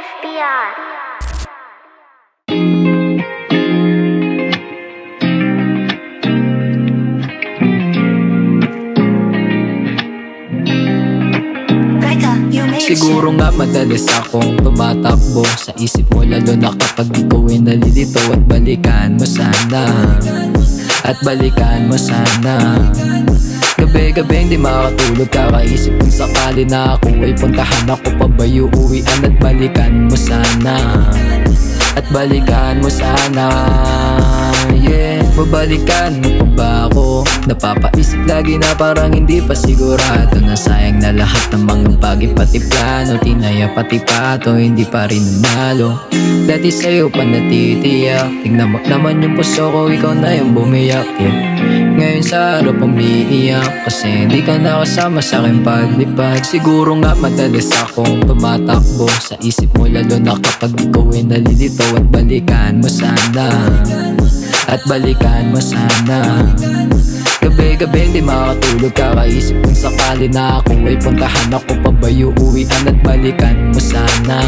FBR. Siguro nga madalas akong tumatakbo sa isip mo, lalo na kapag ikaw ay nalilito. At balikan mo sana, at balikan mo sana. Gabi-gabi hindi makatulog, kakaisip kung sakali na ako ay puntahan ako pa ba uuwian. At balikan mo sana, at balikan mo sana. Yeah, babalikan mo pa ba ako? Napapaisip lagi na parang hindi pa sigurado, na sayang na lahat ng mga bagay, pati plano, tinaya pati pato, hindi pa rin nanalo. Dati sa'yo pa natitiyak, tingnan mo naman yung puso ko, ikaw na yung bumiyak, yeah. Ngayon sa harap umiiyak, kasi hindi ka nakasama sa aking paglipad. Siguro nga madalas akong tumatakbo sa isip mo, lalo na kapag ikaw ay nalilito. At balikan mo sana, at balikan mo sana. Gabi-gabi hindi makatulog, kakaisip kung sakali na ako ay puntahan ako pa ba uuwian. At balikan mo sana,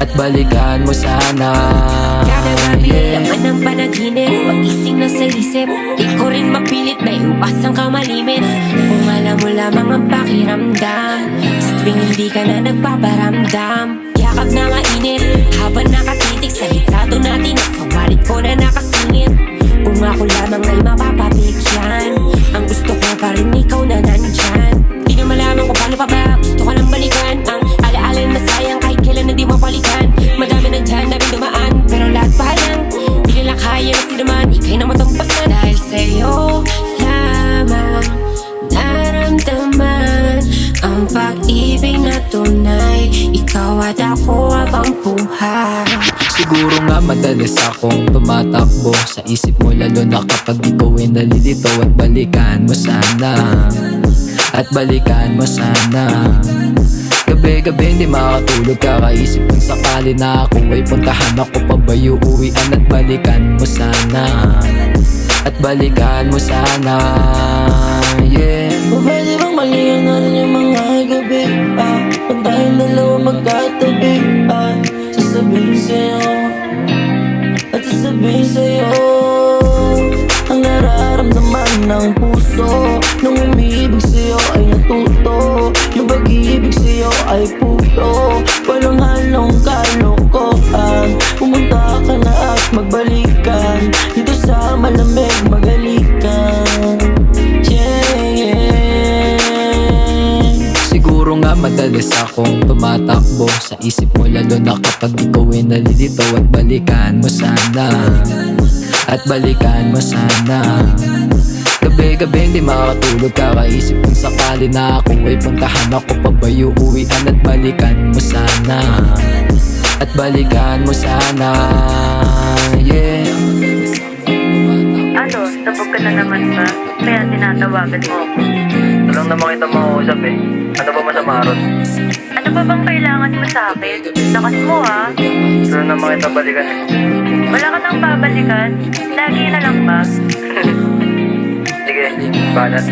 at balikan mo sana. Kada gabi laman ng panaginip, pag-ising na sa isip, di ko rin mapilit na iupasang kamalimit. Kung alam mo lamang ang pakiramdam, sa tuwing hindi ka na nagpaparamdam. Yakap na mainit, habang nakatitig sa litrato natin, sa wallet ko na nakasingit. Kung ako lamang ay mapapabigyan, ang gusto ko pa rin ikaw na nandyan. Di na malaman kung paano pa ba, gusto ko lang balikan ang alaala na sayang kahit kailan na di mapalikan. Madami na dyan na rin dumaan, pero lahat pahalang di nila kaya na sinuman, ikay na matampas na. Dahil sa'yo lamang naramdaman ang pag-ibig na tunay, ikaw at ako habang buhay. Siguro nga madalas akong tumatakbo sa isip mo, lalo na kapag ikaw ay nalilito. At balikan mo sana, at balikan mo sana. Gabi-gabi hindi makatulog, kakaisip kung sakali na ako ay puntahan ako pa ba uuwian. At balikan mo sana, at balikan mo sana. Yeah. Pwede bang maliyan natin yung mga gabi? Kung tayong dalawa magkatabi, sasabihin sa'yo, at sasabihin sa'yo ang nararamdaman ng puso. Nung umiibig sa'yo ay natuto, yung pag-ibig sa'yo ay puro, walang halong kalokohan. Pumunta ka na at magbalikan, dito sa malamig magalikan. Siguro nga madalas akong tumatakbo sa isip mo, lalo na kapag ikaw ay nalilito. At balikan mo sana, at balikan mo sana. Gabi-gabi hindi makatulog, kakaisip kung sakali na ako ay puntahan ako pa ba uuwian. At balikan mo sana, at balikan mo sana. Yeah. Ano, sabog ka na naman ba? Kaya tinatawagan mo ako. Ito lang naman kita makausap eh. Ano ba masama ron? Ano ba bang kailangan mo sa akin? Lakas mo ha? Ito lang naman kita balikan eh. Wala ka nang babalikan? Lagi na lang ba? Sige, balat.